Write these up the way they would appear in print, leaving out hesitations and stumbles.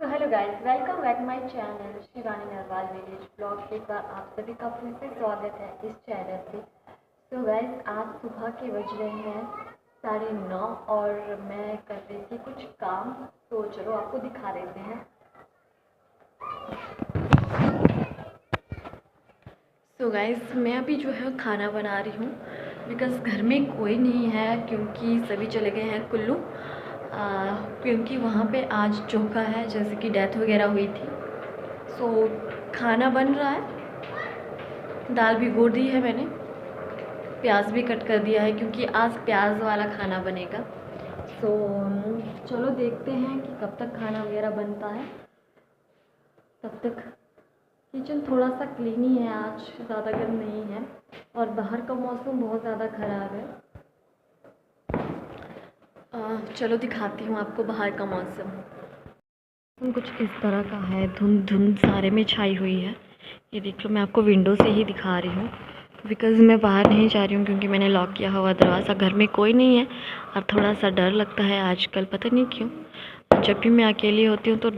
तो hello guys, welcome back my channel Shivani Narwal village blog. एक बार आप सभी का फिर से स्वागत है इस चैनल पे। तो गाइस, आज सुबह के बज रहे हैं 9:30 और मैं कर रही थी कुछ काम। तो चलो आपको दिखा देते हैं। तो गाइस, मैं अभी जो है खाना बना रही हूँ बिकॉज़ घर में कोई नहीं है, क्योंकि सभी चले गए हैं कुल्लू। क्योंकि वहाँ पे आज चौका है, जैसे कि डेथ वगैरह हुई थी। सो खाना बन रहा है, दाल भिगो दी है मैंने, प्याज भी कट कर दिया है क्योंकि आज प्याज वाला खाना बनेगा। सो चलो देखते हैं कि कब तक खाना वगैरह बनता है। तब तक किचन थोड़ा सा क्लीन ही है, आज ज़्यादा गर्म नहीं है और बाहर का मौसम बहुत ज़्यादा ख़राब है। चलो दिखाती हूँ आपको बाहर का मौसम। कुछ इस तरह का है, धुंध धुंध सारे में छाई हुई है। ये देख लो, मैं आपको विंडो से ही दिखा रही हूँ बिकॉज़ मैं बाहर नहीं जा रही हूँ क्योंकि मैंने लॉक किया हुआ दरवाज़ा। घर में कोई नहीं है और थोड़ा सा डर लगता है आजकल, पता नहीं क्यों। जब भी मैं अकेली होती हूँ तो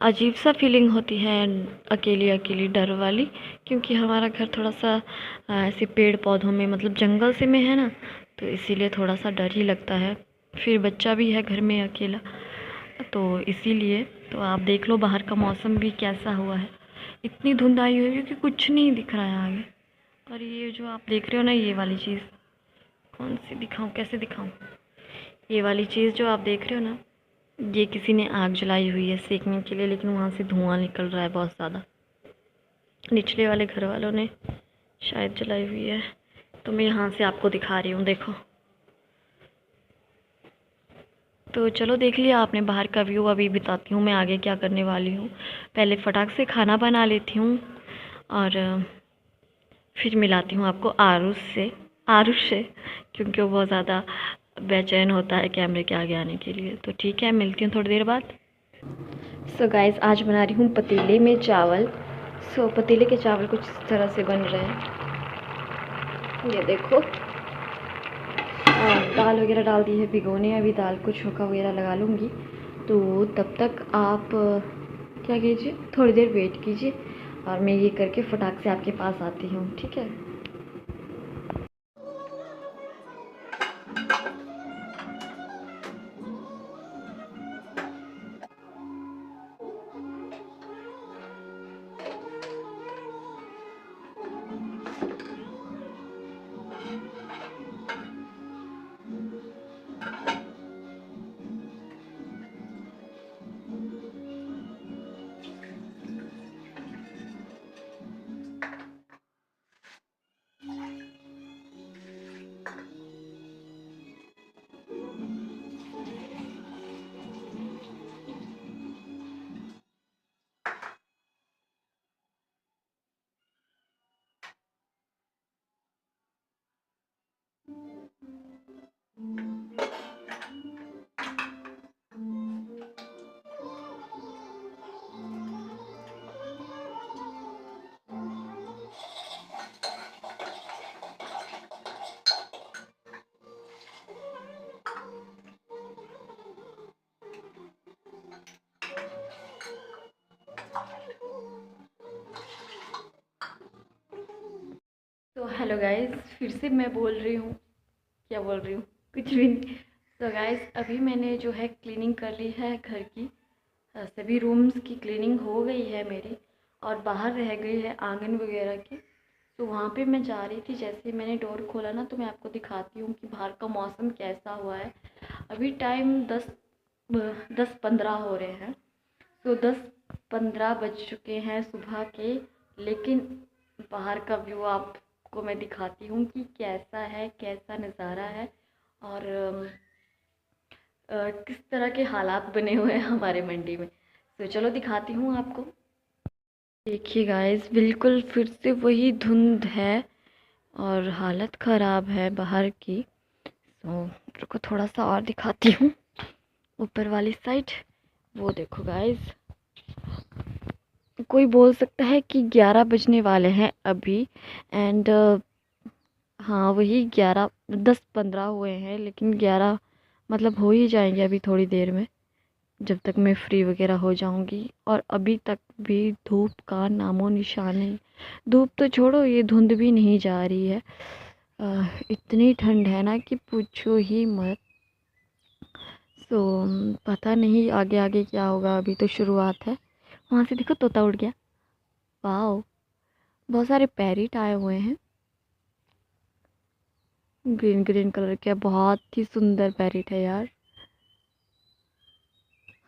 अजीब सा फीलिंग होती है, अकेली अकेली डर वाली। क्योंकि हमारा घर थोड़ा सा ऐसे पेड़ पौधों में, मतलब जंगल से में है ना, तो इसीलिए थोड़ा सा डर ही लगता है। फिर बच्चा भी है घर में अकेला, तो इसीलिए। तो आप देख लो बाहर का मौसम भी कैसा हुआ है। इतनी धुंध आई हुई है कि कुछ नहीं दिख रहा है आगे। और ये जो आप देख रहे हो ना, ये वाली चीज़ कौन सी दिखाऊं, कैसे दिखाऊं। ये वाली चीज़ जो आप देख रहे हो ना, ये किसी ने आग जलाई हुई है सेकने के लिए, लेकिन वहाँ से धुआं निकल रहा है बहुत ज़्यादा। निचले वाले घर वालों ने शायद जलाई हुई है। तो मैं यहाँ से आपको दिखा रही हूँ, देखो। तो चलो देख लिया आपने बाहर का व्यू। अभी बताती हूँ मैं आगे क्या करने वाली हूँ। पहले फटाक से खाना बना लेती हूँ और फिर मिलाती हूँ आपको आरुष से क्योंकि वो बहुत ज़्यादा बेचैन होता है कैमरे के आगे आने के लिए। तो ठीक है, मिलती हूँ थोड़ी देर बाद। सो गाइस, आज बना रही हूँ पतीले में चावल। सो पतीले के चावल कुछ इस तरह से बन रहे हैं, ये देखो। दाल वगैरह डाल दी है भिगोने, अभी दाल को छोंका वगैरह लगा लूँगी। तो तब तक आप क्या कीजिए, थोड़ी देर वेट कीजिए और मैं ये करके फटाक से आपके पास आती हूँ, ठीक है। तो हेलो गाइस, फिर से मैं बोल रही हूँ, क्या बोल रही हूँ, कुछ भी नहीं। तो गाइस, अभी मैंने जो है क्लीनिंग कर ली है घर की। सभी रूम्स की क्लीनिंग हो गई है मेरी और बाहर रह गई है आंगन वगैरह की। तो वहाँ पे मैं जा रही थी, जैसे ही मैंने डोर खोला ना, तो मैं आपको दिखाती हूँ कि बाहर का मौसम कैसा हुआ है। अभी टाइम 10:15 हो रहे हैं। तो 10:15 बज चुके हैं सुबह के। लेकिन बाहर का व्यू आपको मैं दिखाती हूँ कि कैसा है, कैसा नज़ारा है और किस तरह के हालात बने हुए हैं हमारे मंडी में। तो चलो दिखाती हूँ आपको। देखिए गाइस, बिल्कुल फिर से वही धुंध है और हालत ख़राब है बाहर की। तो रुको, थोड़ा सा और दिखाती हूँ ऊपर वाली साइड। वो देखो गाइस, कोई बोल सकता है कि 11 बजने वाले हैं अभी। एंड हाँ, वही 10:15 हुए हैं, लेकिन 11 मतलब हो ही जाएंगे अभी थोड़ी देर में। जब तक मैं फ्री वगैरह हो जाऊंगी। और अभी तक भी धूप का नामो निशान है। धूप तो छोड़ो, ये धुंध भी नहीं जा रही है। इतनी ठंड है ना कि पूछो ही मत। तो पता नहीं आगे आगे क्या होगा, अभी तो शुरुआत है। वहाँ से देखो तोता उड़ गया। वाओ, बहुत सारे पैरेट आए हुए हैं, ग्रीन ग्रीन कलर के, बहुत ही सुंदर पैरेट है यार।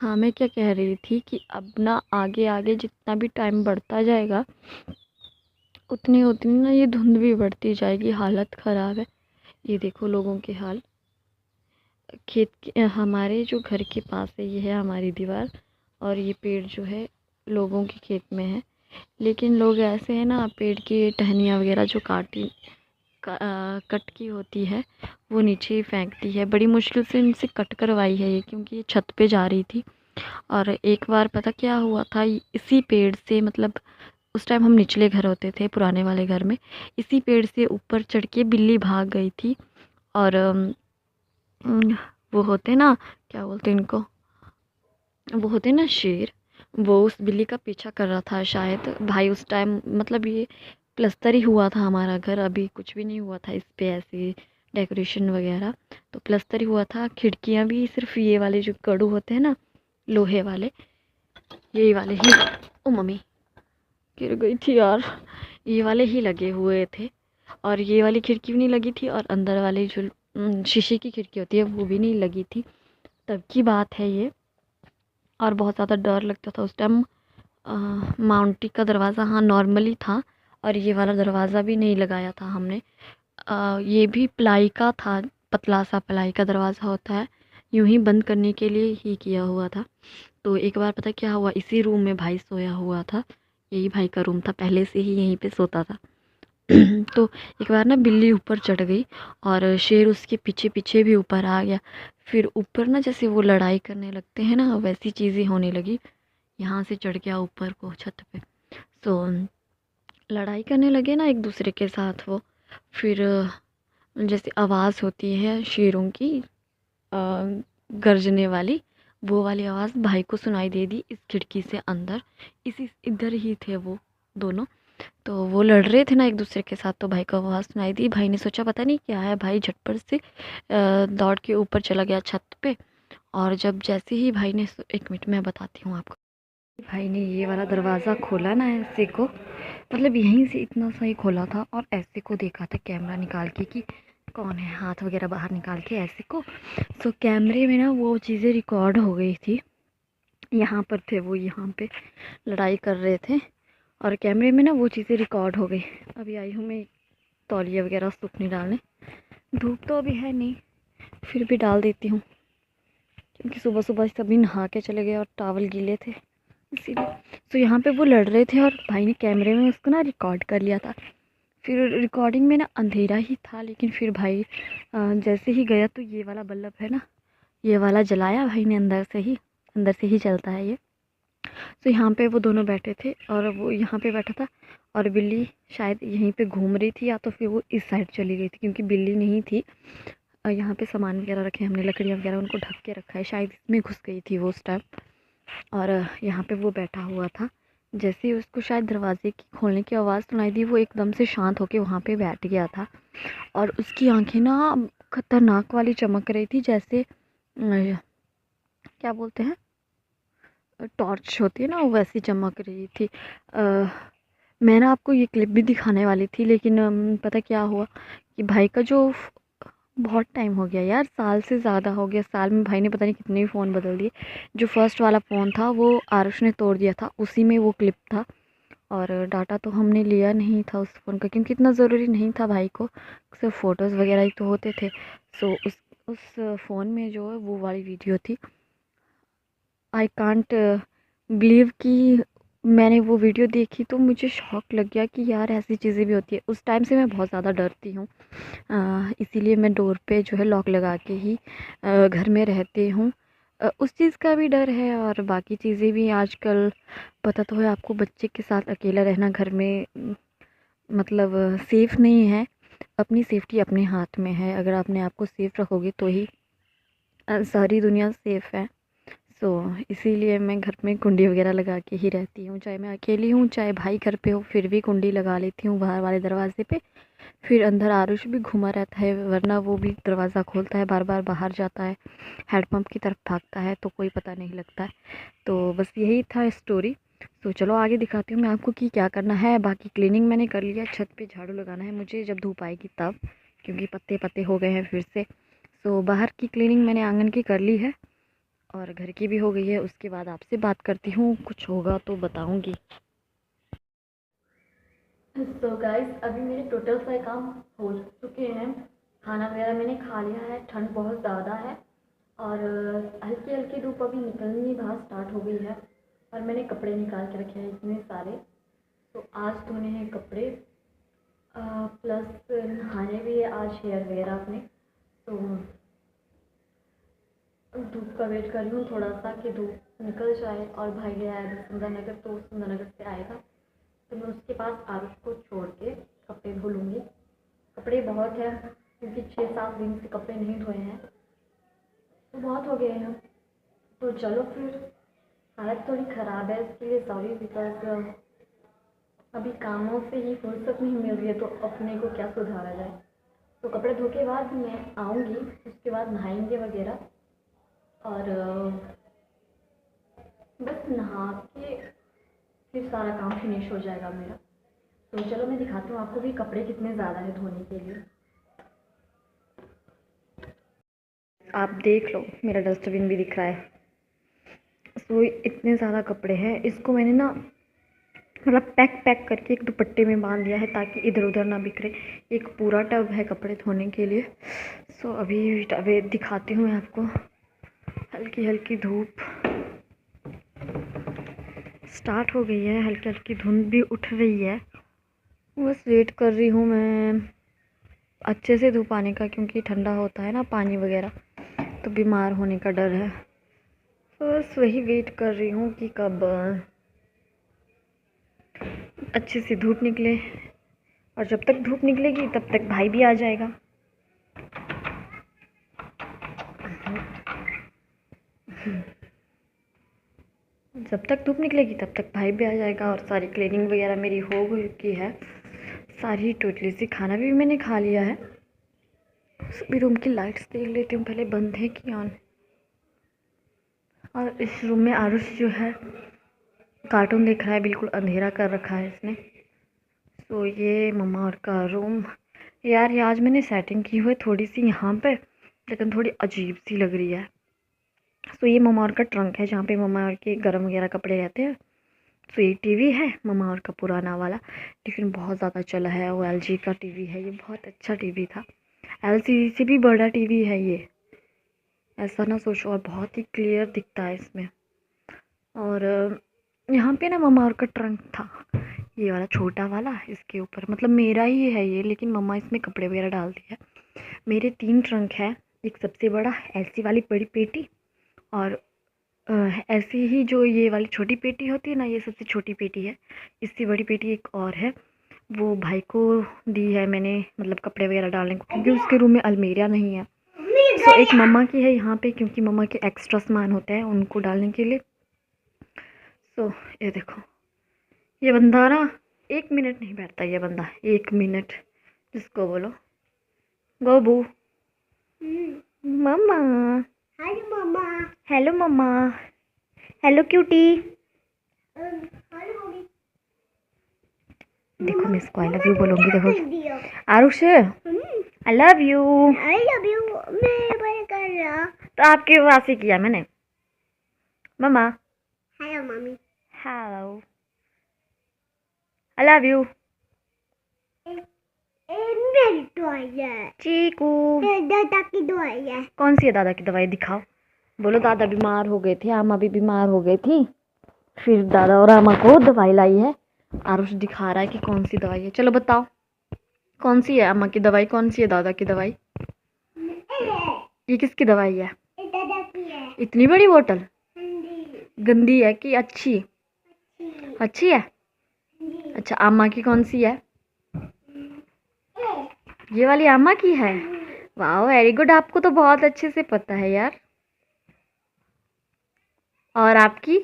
हाँ, मैं क्या कह रही थी कि अब ना आगे आगे जितना भी टाइम बढ़ता जाएगा, उतनी उतनी ना ये धुंध भी बढ़ती जाएगी। हालत ख़राब है। ये देखो लोगों के हाल। खेत के हमारे जो घर के पास है, ये है हमारी दीवार, और ये पेड़ जो है लोगों के खेत में है। लेकिन लोग ऐसे हैं ना, पेड़ की टहनियाँ वगैरह जो कट की होती है, वो नीचे ही फेंकती है। बड़ी मुश्किल से इनसे कट करवाई है ये, क्योंकि ये छत पे जा रही थी। और एक बार पता क्या हुआ था, इसी पेड़ से, मतलब उस टाइम हम निचले घर होते थे पुराने वाले घर में, इसी पेड़ से ऊपर चढ़ के बिल्ली भाग गई थी। और वो होते ना, क्या बोलते हैं इनको, वो होते ना शेर, वो उस बिल्ली का पीछा कर रहा था शायद। भाई उस टाइम, मतलब ये प्लस्तर ही हुआ था हमारा घर, अभी कुछ भी नहीं हुआ था इस पे ऐसे डेकोरेशन वगैरह। तो प्लस्तर ही हुआ था। खिड़कियाँ भी सिर्फ ये वाले जो कड़ू होते हैं ना, लोहे वाले, यही वाले ही। ओ मम्मी, गिर गई थी यार। ये वाले ही लगे हुए थे। और ये वाली खिड़की भी नहीं लगी थी, और अंदर वाली जो शीशे की खिड़की होती है वो भी नहीं लगी थी। तब की बात है ये। और बहुत ज़्यादा डर लगता था उस टाइम। माउंटी का दरवाज़ा हाँ नॉर्मली था, और ये वाला दरवाज़ा भी नहीं लगाया था हमने। ये भी प्लाई का था, पतला सा प्लाई का दरवाज़ा होता है, यूं ही बंद करने के लिए ही किया हुआ था। तो एक बार पता क्या हुआ, इसी रूम में भाई सोया हुआ था। यही भाई का रूम था, पहले से ही यहीं पे सोता था। तो एक बार ना बिल्ली ऊपर चढ़ गई, और शेर उसके पीछे पीछे भी ऊपर आ गया। फिर ऊपर ना जैसे वो लड़ाई करने लगते हैं ना, वैसी चीज़ें होने लगी। यहाँ से चढ़ गया ऊपर को छत पे। तो लड़ाई करने लगे ना एक दूसरे के साथ वो। फिर जैसे आवाज़ होती है शेरों की, गरजने वाली, वो वाली आवाज़ भाई को सुनाई दे दी इस खिड़की से अंदर। इसी इधर ही थे वो दोनों। तो वो लड़ रहे थे ना एक दूसरे के साथ, तो भाई को आवाज़ सुनाई दी। भाई ने सोचा पता नहीं क्या है, भाई झटपट से दौड़ के ऊपर चला गया छत पे। और जब जैसे ही भाई ने, एक मिनट मैं बताती हूँ आपको। भाई ने ये वाला दरवाज़ा खोला ना ऐसे को, मतलब यहीं से इतना सा ही खोला था, और ऐसे को देखा था कैमरा निकाल के कि कौन है, हाथ वगैरह बाहर निकाल के ऐसे को। तो कैमरे में ना वो चीज़ें रिकॉर्ड हो गई थी। यहाँ पर थे वो, यहाँ पे लड़ाई कर रहे थे, और कैमरे में ना वो चीज़ें रिकॉर्ड हो गई। अभी आई हूँ मैं तौलिया वगैरह सूखने डालने। धूप तो अभी है नहीं, फिर भी डाल देती हूँ, क्योंकि सुबह सुबह सभी नहा के चले गए और टावल गीले थे इसीलिए। तो यहाँ पे वो लड़ रहे थे, और भाई ने कैमरे में उसको ना रिकॉर्ड कर लिया था। फिर रिकॉर्डिंग में ना अंधेरा ही था, लेकिन फिर भाई जैसे ही गया तो ये वाला बल्ब है ना, ये वाला जलाया भाई ने, अंदर से ही चलता है ये। तो यहाँ पे वो दोनों बैठे थे, और वो यहाँ पे बैठा था, और बिल्ली शायद यहीं पे घूम रही थी, या तो फिर वो इस साइड चली गई थी, क्योंकि बिल्ली नहीं थी। यहाँ पे सामान वगैरह रखे हमने, लकड़ियाँ वगैरह उनको ढक के रखा है, शायद इसमें घुस गई थी वो उस टाइम। और यहाँ पे वो बैठा हुआ था। जैसे ही उसको शायद दरवाजे की खोलने की आवाज़ सुनाई दी, वो एकदम से शांत होके वहाँ पे बैठ गया था। और उसकी आंखें ना खतरनाक वाली चमक रही थी, जैसे क्या बोलते हैं, टॉर्च होती है ना, वैसी चमक रही थी। मैं ना आपको ये क्लिप भी दिखाने वाली थी, लेकिन पता क्या हुआ कि भाई का जो, बहुत टाइम हो गया यार, साल से ज़्यादा हो गया। साल में भाई ने पता नहीं कितने फ़ोन बदल दिए। जो फर्स्ट वाला फ़ोन था वो आरुष ने तोड़ दिया था, उसी में वो क्लिप था। और डाटा तो हमने लिया नहीं था उस फ़ोन का, क्योंकि इतना ज़रूरी नहीं था भाई को, सिर्फ फ़ोटोज़ वगैरह ही तो होते थे। सो उस फ़ोन में जो है वो वाली वीडियो थी। आई कांट बिलीव कि मैंने वो वीडियो देखी तो मुझे शौक लग गया कि यार ऐसी चीज़ें भी होती है। उस टाइम से मैं बहुत ज़्यादा डरती हूँ, इसीलिए मैं डोर पे जो है लॉक लगा के ही घर में रहती हूँ। उस चीज़ का भी डर है, और बाकी चीज़ें भी। आजकल पता तो है आपको, बच्चे के साथ अकेला रहना घर में मतलब सेफ़ नहीं है। अपनी सेफ्टी अपने हाथ में है, अगर अपने आप को सेफ़ रखोगे तो ही सारी दुनिया सेफ़ है। इसीलिए मैं घर में कुंडी वगैरह लगा के ही रहती हूँ, चाहे मैं अकेली हूँ चाहे भाई घर पे हो, फिर भी कुंडी लगा लेती हूँ बाहर वाले दरवाजे पे। फिर अंदर आरुष भी घुमा रहता है, वरना वो भी दरवाज़ा खोलता है बार बार, बाहर जाता है, हैंडपम्प की तरफ भागता है, तो कोई पता नहीं लगता है। तो बस यही था स्टोरी। तो चलो आगे दिखाती हूँ मैं आपको कि क्या करना है। बाकी क्लीनिंग मैंने कर लिया, छत पे झाड़ू लगाना है मुझे जब धूप आएगी तब, क्योंकि पत्ते पत्ते हो गए हैं फिर से। तो बाहर की क्लीनिंग मैंने आंगन की कर ली है और घर की भी हो गई है। उसके बाद आपसे बात करती हूँ, कुछ होगा तो बताऊँगी। तो गाइस अभी मेरे टोटल सारे काम हो चुके हैं, खाना वगैरह मैंने खा लिया है। ठंड बहुत ज़्यादा है और हल्की हल्की धूप अभी निकलनी बाहर स्टार्ट हो गई है और मैंने कपड़े निकाल के रखे हैं इतने सारे। तो आज धोने हैं कपड़े, प्लस नहाने भी है आज, हेयर वगैरह अपने। तो धूप का वेट कर रही हूँ थोड़ा सा कि धूप निकल जाए। और भाई गया है सुंदरनगर, तो सुंदरनगर से आएगा तो मैं उसके पास आरुष को छोड़ के कपड़े धो लूँगी। कपड़े बहुत है क्योंकि 6-7 दिन से कपड़े नहीं धोए हैं, तो बहुत हो गए हैं। तो चलो फिर, हालत थोड़ी ख़राब है इसके लिए सॉरी, बिकॉज अभी कामों से ही फुर्सत नहीं मिल रही है, तो अपने को क्या सुधारा जाए। तो कपड़े धो के बाद मैं आऊँगी, उसके बाद नहाएंगे वगैरह और बस नहा के फिर सारा काम फिनिश हो जाएगा मेरा। तो चलो मैं दिखाती हूँ आपको भी कपड़े कितने ज़्यादा है धोने के लिए। आप देख लो, मेरा डस्टबिन भी दिख रहा है। तो इतने ज़्यादा कपड़े हैं, इसको मैंने ना मतलब पैक करके एक दुपट्टे में बांध दिया है ताकि इधर उधर ना बिखरे। एक पूरा टब है कपड़े धोने के लिए। सो अभी दिखाती हूँ मैं आपको। हल्की हल्की धूप स्टार्ट हो गई है, हल्की हल्की धुंध भी उठ रही है। बस वेट कर रही हूँ मैं अच्छे से धूप आने का, क्योंकि ठंडा होता है ना पानी वगैरह, तो बीमार होने का डर है। बस वही वेट कर रही हूँ कि कब अच्छे से धूप निकले, और जब तक धूप निकलेगी तब तक भाई भी आ जाएगा। जब तक धूप निकलेगी तब तक भाई भी आ जाएगा। और सारी क्लीनिंग वगैरह मेरी हो चुकी है सारी टोटली सी। खाना भी मैंने खा लिया है। सभी रूम की लाइट्स देख लेती हूँ पहले, बंद है कि ऑन। और इस रूम में आरुष जो है कार्टून देख रहा है, बिल्कुल अंधेरा कर रखा है इसने। तो ये मम्मा और का रूम। यार ये आज मैंने सेटिंग की हुई थोड़ी सी यहाँ पे, लेकिन थोड़ी अजीब सी लग रही है। तो ये मम्मा और का ट्रंक है जहाँ पे मम्मा और के गरम वगैरह कपड़े रहते हैं। तो ये टीवी है मम्मा और का पुराना वाला, लेकिन बहुत ज़्यादा चला है। वो एलजी का टीवी है, ये बहुत अच्छा टीवी था। एलसीडी से भी बड़ा टीवी है ये, ऐसा ना सोचो। और बहुत ही क्लियर दिखता है इसमें। और यहाँ पे ना मम्मा और का ट्रंक था, ये वाला छोटा वाला, इसके ऊपर मतलब मेरा ही है ये, लेकिन मम्मा इसमें कपड़े वगैरह डालती है। मेरे 3 ट्रंक है, एक सबसे बड़ा ऐसी वाली बड़ी पेटी, और ऐसी ही जो ये वाली छोटी पेटी होती है ना, ये सबसे छोटी पेटी है। इससे बड़ी पेटी एक और है, वो भाई को दी है मैंने, मतलब कपड़े वगैरह डालने को, क्योंकि उसके रूम में अलमीरा नहीं है। तो एक मम्मा की है यहाँ पे, क्योंकि मम्मा के एक्स्ट्रा सामान होते हैं उनको डालने के लिए। तो ये देखो, ये बंदा ना 1 मिनट नहीं बैठता, ये बंदा 1 मिनट जिसको बोलो। गोबू मम्मा, हेलो मम्मा, हेलो मम्मा, हेलो क्यूटी। Hello mummy. देखो मैं इसको आई लव यू बोलूँगी, देखो कर दियो? Aarush I love you. I love you. मैं बड़े कर रहा। तो आपके वासी किया मैंने। मम्मा हेलो मम्मी। Hello, I love you. मेरी दवाई है चीकू। दादा की दवाई है। कौन सी है दादा की दवाई, दिखाओ। बोलो दादा बीमार हो गए थे, आमा भी बीमार हो गई थी, फिर दादा और आमा को दवाई लाई है। आरुष दिखा रहा है कि कौन सी दवाई है। चलो बताओ कौन सी है, अम्मा की दवाई कौन सी है, दादा की दवाई। ये किसकी दवाई है, दादा की है। इतनी बड़ी बोतल। जी। गंदी है कि अच्छी, अच्छी है। अच्छा अम्मा की कौन सी है, ये वाली अम्मा की है। वाह वेरी गुड, आपको तो बहुत अच्छे से पता है यार। और आपकी?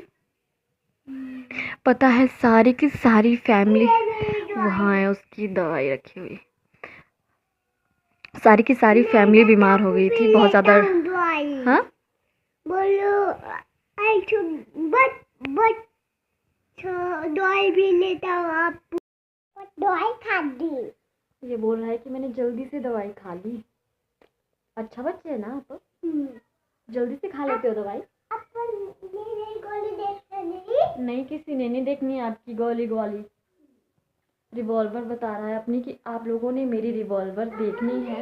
पता है सारी की सारी फैमिली वहाँ है, उसकी दवाई रखी हुई। सारी की सारी फैमिली बीमार हो गई थी बहुत ज़्यादा। हाँ बोलो आई बट दवाई भी लेता हूँ आप दवाई खा दी। ये बोल रहा है कि मैंने जल्दी से दवाई खा ली। अच्छा बच्चे है ना आप, जल्दी से खा लेते हो दवाई। गोली देखते नहीं किसी ने नहीं देखनी आपकी गोली गोली। रिवॉल्वर बता रहा है अपनी कि आप लोगों ने मेरी रिवॉल्वर देखनी है।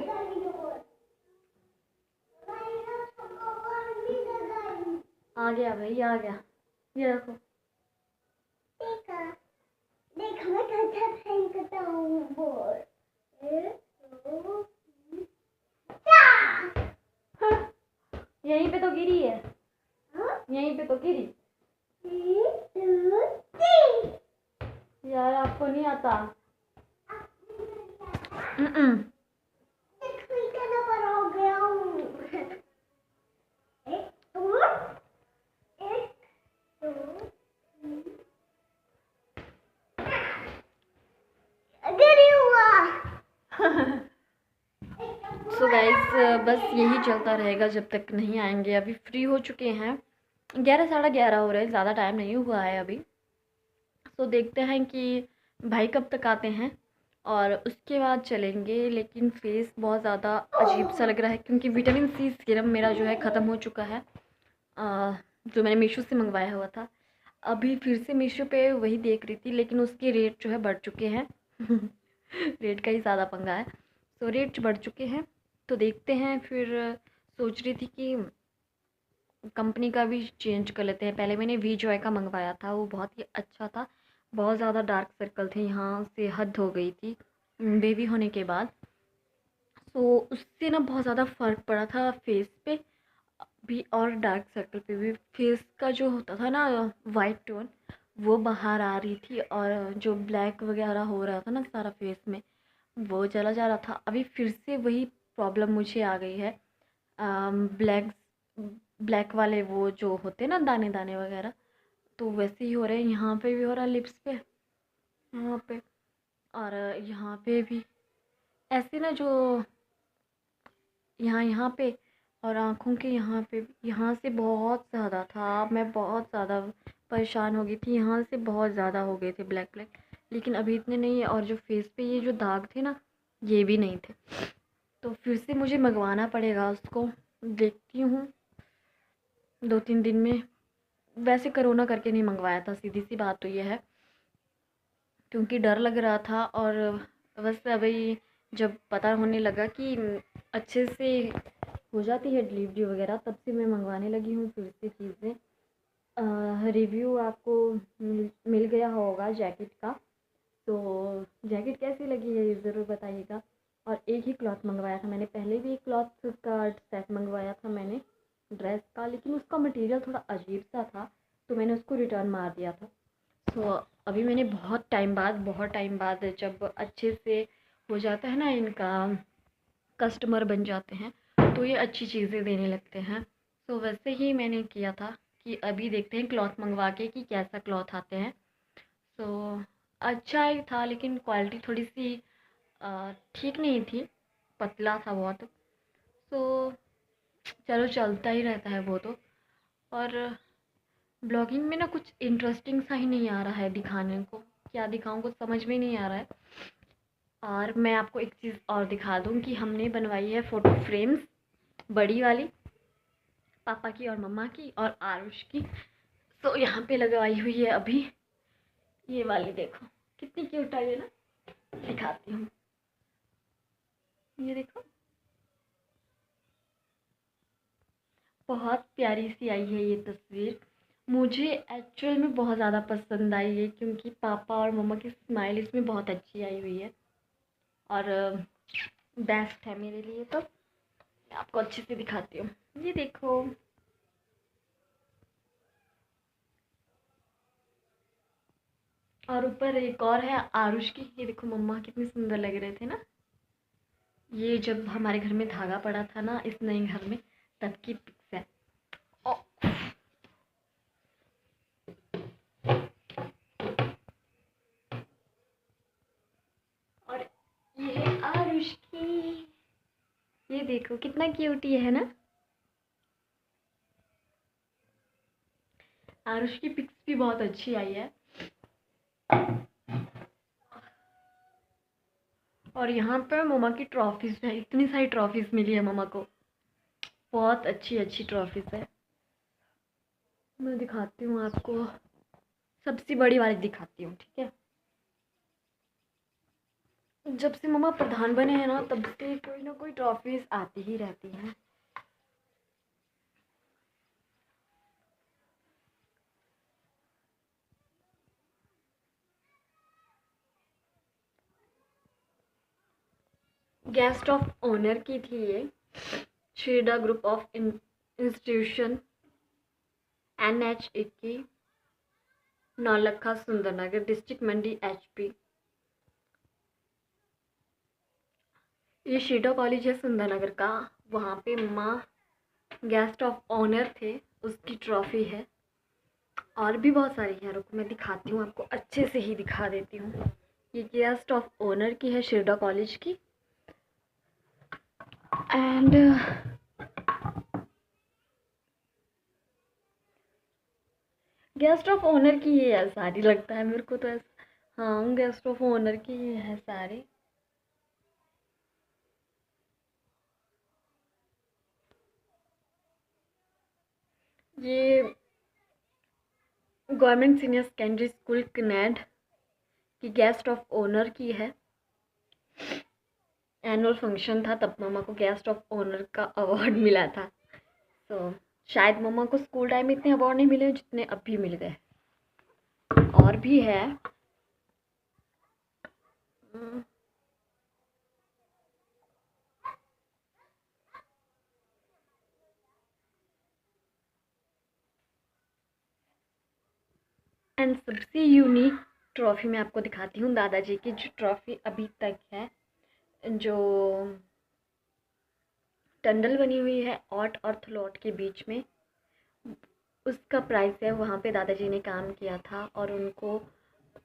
आ गया भाई आ गया, ये देखो। देखो मैं कैसे फेंकता हूँ बॉल। यहीं पे तो गिरी है, यहीं पे तो गिरी। यार आपको नहीं आता। सो गाइस बस यही चलता रहेगा जब तक नहीं आएंगे। अभी फ्री हो चुके हैं, 11 साढ़े 11 हो रहे हैं, ज़्यादा टाइम नहीं हुआ है अभी। तो देखते हैं कि भाई कब तक आते हैं और उसके बाद चलेंगे। लेकिन फेस बहुत ज़्यादा अजीब सा लग रहा है क्योंकि विटामिन सी सीरम मेरा जो है ख़त्म हो चुका है, जो मैंने मीशो से मंगवाया हुआ था। अभी फिर से मीशो पे वही देख रही थी, लेकिन उसके रेट जो है बढ़ चुके हैं। रेट का ही ज़्यादा पंगा है। तो रेट बढ़ चुके हैं तो देखते हैं। फिर सोच रही थी कि कंपनी का भी चेंज कर लेते हैं। पहले मैंने वी जॉय का मंगवाया था, वो बहुत ही अच्छा था। बहुत ज़्यादा डार्क सर्कल थे, यहाँ से हद हो गई थी बेबी होने के बाद। तो उससे ना बहुत ज़्यादा फ़र्क पड़ा था फेस पे भी और डार्क सर्कल पे भी। फेस का जो होता था ना वाइट टोन, वो बाहर आ रही थी, और जो ब्लैक वगैरह हो रहा था ना सारा फेस में, वो चला जा रहा था। अभी फिर से वही प्रॉब्लम मुझे आ गई है। ब्लैक ब्लैक वाले वो जो होते ना दाने दाने वगैरह, तो वैसे ही हो रहे हैं। यहाँ पे भी हो रहा है, लिप्स पे, यहाँ पे, और यहाँ पे भी ऐसे ना, जो यहाँ यहाँ पे और आँखों के यहाँ पे भी। यहाँ से बहुत ज़्यादा था, मैं बहुत ज़्यादा परेशान हो गई थी। यहाँ से बहुत ज़्यादा हो गए थे ब्लैक ब्लैक, लेकिन अभी इतने नहीं है। और जो फेस पे ये जो दाग थे ना, ये भी नहीं थे। तो फिर से मुझे मंगवाना पड़ेगा उसको, देखती हूँ 2-3 दिन में। वैसे कोरोना करके नहीं मंगवाया था, सीधी सी बात तो ये है, क्योंकि डर लग रहा था। और बस अभी जब पता होने लगा कि अच्छे से हो जाती है डिलीवरी वगैरह, तब से मैं मंगवाने लगी हूँ फिर से चीज़ें। रिव्यू आपको मिल गया होगा जैकेट का, तो जैकेट कैसी लगी है ये ज़रूर बताइएगा। और एक ही क्लॉथ मंगवाया था मैंने, पहले भी एक क्लॉथ का सेट मंगवाया था मैंने ड्रेस का, लेकिन उसका मटेरियल थोड़ा अजीब सा था, तो मैंने उसको रिटर्न मार दिया था। तो अभी मैंने बहुत टाइम बाद जब अच्छे से हो जाता है ना, इनका कस्टमर बन जाते हैं, तो ये अच्छी चीज़ें देने लगते हैं। तो वैसे ही मैंने किया था कि अभी देखते हैं क्लॉथ मंगवा के कि कैसा क्लॉथ आते हैं। तो अच्छा ही था, लेकिन क्वालिटी थोड़ी सी ठीक नहीं थी, पतला था बहुत। तो चलो चलता ही रहता है वो तो। और ब्लॉगिंग में ना कुछ इंटरेस्टिंग सा ही नहीं आ रहा है दिखाने को, क्या दिखाऊं कुछ समझ में नहीं आ रहा है। और मैं आपको एक चीज़ और दिखा दूं कि हमने बनवाई है फ़ोटो फ्रेम्स, बड़ी वाली, पापा की और मम्मा की और आरुष की। तो यहाँ पे लगवाई हुई है अभी, ये वाली देखो कितनी क्यूट आई है ना, दिखाती हूँ, ये देखो बहुत प्यारी सी आई है ये तस्वीर। मुझे एक्चुअल में बहुत ज़्यादा पसंद आई है, क्योंकि पापा और मम्मा की स्माइल इसमें बहुत अच्छी आई हुई है, और बेस्ट है मेरे लिए। तो मैं आपको अच्छे से दिखाती हूँ, ये देखो। और ऊपर एक और है आरुष की, ये देखो मम्मा कितनी सुंदर लग रहे थे ना। ये जब हमारे घर में धागा पड़ा था ना इस नए घर में, तब की पिक्स है। ओ, आरुष की, ये देखो कितना क्यूट ये है ना। आरुष की पिक्स भी बहुत अच्छी आई है। और यहाँ पर मम्मा की ट्रॉफीज है, इतनी सारी ट्रॉफीज मिली है मम्मा को, बहुत अच्छी अच्छी ट्रॉफीज है। मैं दिखाती हूँ आपको, सबसे बड़ी वाली दिखाती हूँ, ठीक है। जब से मम्मा प्रधान बने हैं ना, तब से कोई ना कोई ट्रॉफीज आती ही रहती हैं। गेस्ट ऑफ ऑनर की थी ये, Sherda group of institution, NH 21, Naulakha Sundarnagar, district Mandi HP। ये शेरडा कॉलेज है सुंदरनगर का, वहाँ पे मम्मा गेस्ट ऑफ ऑनर थे, उसकी ट्रॉफी है। और भी बहुत सारी हैं, रुको मैं दिखाती हूँ आपको, अच्छे से ही दिखा देती हूँ। ये गेस्ट ऑफ ऑनर की है शेरडा कॉलेज की। एंड गेस्ट ऑफ ऑनर की ये है सारी, लगता है मेरे को तो ऐसा। हाँ, गेस्ट ऑफ ऑनर की ये है सारी। ये गवर्नमेंट सीनियर सेकेंडरी स्कूल कनेड की गेस्ट ऑफ ऑनर की है। एनुअल फंक्शन था, तब मम्मा को गेस्ट ऑफ ऑनर का अवार्ड मिला था। तो शायद मम्मा को स्कूल टाइम में इतने अवार्ड नहीं मिले जितने अब भी मिल गए। और भी है। एंड सबसे यूनिक ट्रॉफ़ी मैं आपको दिखाती हूँ, दादाजी की जो ट्रॉफ़ी अभी तक है, जो टंडल बनी हुई है ऑट और थलोट के बीच में, उसका प्राइज़ है। वहाँ पे दादाजी ने काम किया था और उनको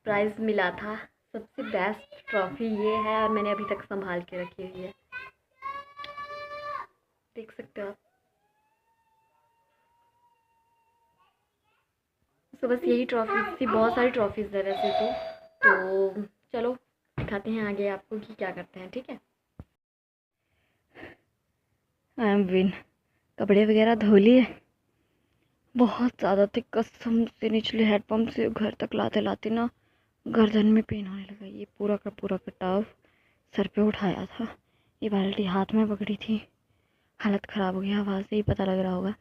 प्राइज़ मिला था। सबसे बेस्ट ट्रॉफ़ी ये है और मैंने अभी तक संभाल के रखी हुई है, देख सकते हो आप। तो बस यही ट्रॉफीज़ थी, बहुत सारी ट्रॉफीज़ है वैसे तो चलो दिखाते हैं आगे आपको कि क्या करते हैं, ठीक है। आई एम विन, कपड़े वगैरह धो लिए, बहुत ज़्यादा थे कसम से, निचले हैंडपम्प से घर तक लाते लाते ना गर्दन में पेन होने लगा। ये पूरा का टब सर पे उठाया था, ये बाल्टी हाथ में पकड़ी थी, हालत ख़राब हो गया। आवाज़ से ही पता लग रहा होगा,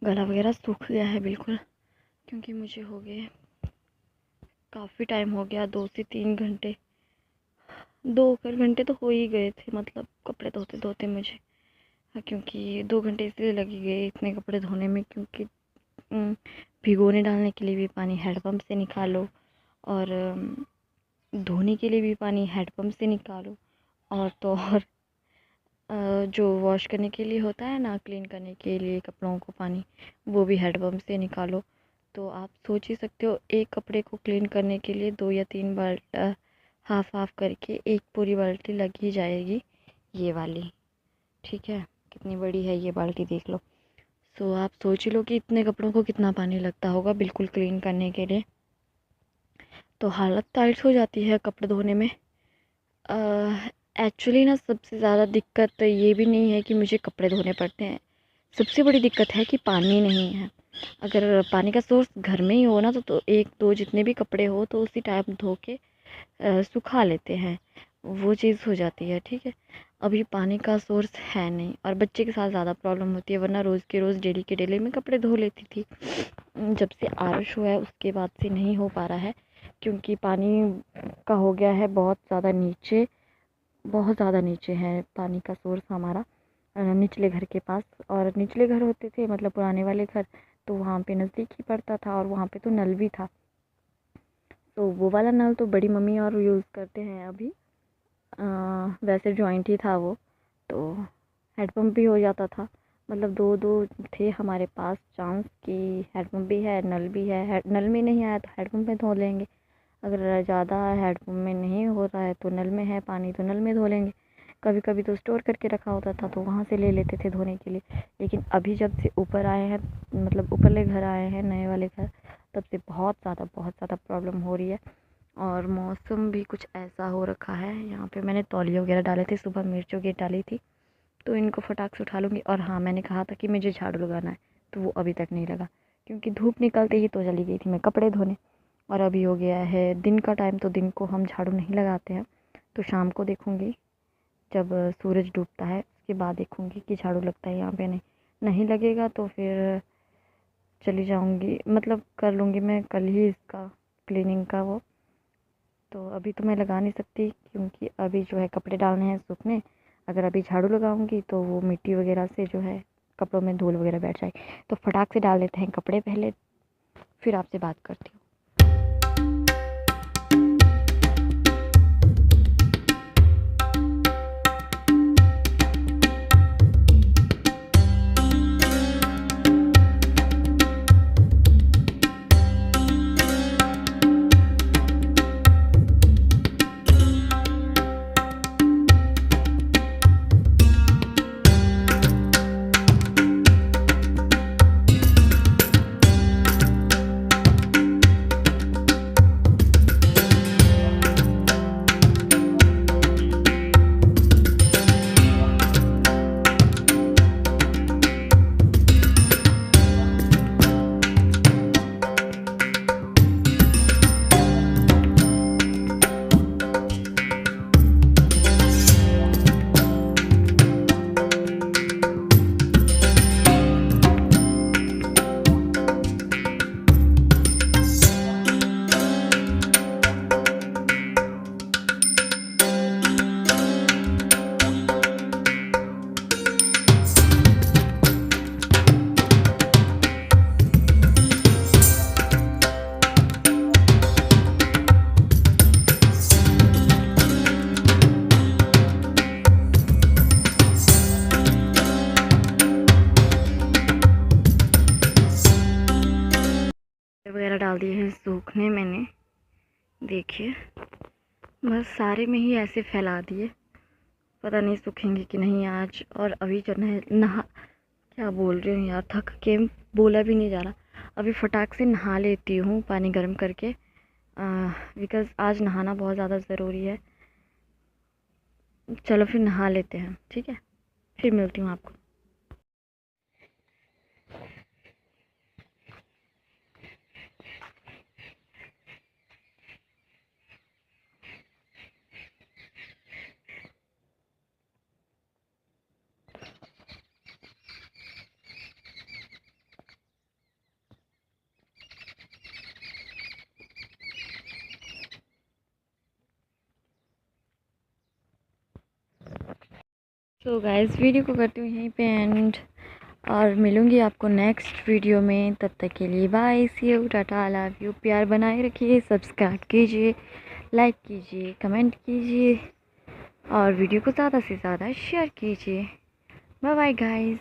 गला वगैरह सूख गया है बिल्कुल, क्योंकि मुझे हो गए काफ़ी टाइम हो गया, 2 से 3 घंटे, 2 घंटे तो हो ही गए थे, मतलब कपड़े धोते धोते मुझे। क्योंकि 2 घंटे इसलिए लग गए इतने कपड़े धोने में, क्योंकि भिगोने डालने के लिए भी पानी हैंडपम्प से निकालो, और धोने के लिए भी पानी हैंडपम्प से निकालो, और तो और जो वॉश करने के लिए होता है ना, क्लीन करने के लिए कपड़ों को पानी, वो भी हैंडपम्प से निकालो। तो आप सोच ही सकते हो, एक कपड़े को क्लीन करने के लिए 2 या 3 हाफ हाफ करके एक पूरी बाल्टी लग ही जाएगी, ये वाली, ठीक है। कितनी बड़ी है ये बाल्टी देख लो। सो आप सोच ही लो कि इतने कपड़ों को कितना पानी लगता होगा बिल्कुल क्लीन करने के लिए। तो हालत टाइट हो जाती है कपड़े धोने में। एक्चुअली ना सबसे ज़्यादा दिक्कत तो ये भी नहीं है कि मुझे कपड़े धोने पड़ते हैं, सबसे बड़ी दिक्कत है कि पानी नहीं है। अगर पानी का सोर्स घर में ही हो ना, तो 1-2 जितने भी कपड़े हो तो उसी टाइम धो के सुखा लेते हैं, वो चीज़ हो जाती है, ठीक है। अभी पानी का सोर्स है नहीं, और बच्चे के साथ ज़्यादा प्रॉब्लम होती है, वरना रोज़ के रोज़ डेली के डेली मैं कपड़े धो लेती थी। जब से आरुष हुआ है उसके बाद से नहीं हो पा रहा है, क्योंकि पानी का हो गया है बहुत ज़्यादा नीचे, बहुत ज़्यादा नीचे है पानी का सोर्स हमारा, निचले घर के पास। और निचले घर होते थे, मतलब पुराने वाले घर, तो वहाँ पे नज़दीक ही पड़ता था, और वहाँ पे तो नल भी था। तो वो वाला नल तो बड़ी मम्मी और यूज़ करते हैं अभी, वैसे जॉइंट ही था वो, तो हैंडपम्प भी हो जाता था। मतलब 2-2 थे हमारे पास चांस कि हैंडपम्प भी है, नल भी है। नल में नहीं आया तो हैंडपम्प में धो लेंगे, अगर ज़्यादा हेडपम्प में नहीं हो रहा है तो नल में है पानी तो नल में धो लेंगे। कभी कभी तो स्टोर करके रखा होता था तो वहाँ से ले लेते थे धोने के लिए। लेकिन अभी जब से ऊपर आए हैं, मतलब ऊपरले घर आए हैं नए वाले घर, तब से बहुत ज़्यादा प्रॉब्लम हो रही है। और मौसम भी कुछ ऐसा हो रखा है। यहाँ पे मैंने तौलिए वगैरह डाले थे, सुबह मिर्चों की डाली थी, तो इनको फटाक से उठा लूँगी। और हाँ, मैंने कहा था कि मुझे झाड़ू लगाना है, तो वो अभी तक नहीं लगा, क्योंकि धूप निकलते ही तो चली गई थी मैं कपड़े धोने। और अभी हो गया है दिन का टाइम, तो दिन को हम झाड़ू नहीं लगाते हैं। तो शाम को देखूँगी, जब सूरज डूबता है उसके बाद देखूँगी कि झाड़ू लगता है यहाँ पे। नहीं लगेगा तो फिर चली जाऊँगी, मतलब कर लूँगी मैं कल ही इसका क्लीनिंग का वो। तो अभी तो मैं लगा नहीं सकती, क्योंकि अभी जो है कपड़े डालने हैं सूखने। अगर अभी झाड़ू लगाऊंगी तो वो मिट्टी वगैरह से जो है कपड़ों में धूल वगैरह बैठ जाएगी। तो फटाक से डाल लेते हैं कपड़े पहले, फिर आपसे बात करती हूँ। वगैरह डाल दिए हैं सूखने मैंने, देखिए बस सारे में ही ऐसे फैला दिए। पता नहीं सूखेंगे कि नहीं आज। और अभी जो नहा क्या बोल रही हूँ यार, थक के बोला भी नहीं जा रहा। अभी फटाक से नहा लेती हूँ पानी गर्म करके, बिकॉज़ आज नहाना बहुत ज़्यादा ज़रूरी है। चलो फिर नहा लेते हैं, ठीक है, फिर मिलती हूँ आपको। तो गाइस वीडियो को करती हूँ यहीं पे एंड, और मिलूँगी आपको नेक्स्ट वीडियो में। तब तक के लिए बाय, सी यू, टाटा, लव यू। प्यार बनाए रखिए, सब्सक्राइब कीजिए, लाइक कीजिए, कमेंट कीजिए, और वीडियो को ज़्यादा से ज़्यादा शेयर कीजिए। Bye bye guys.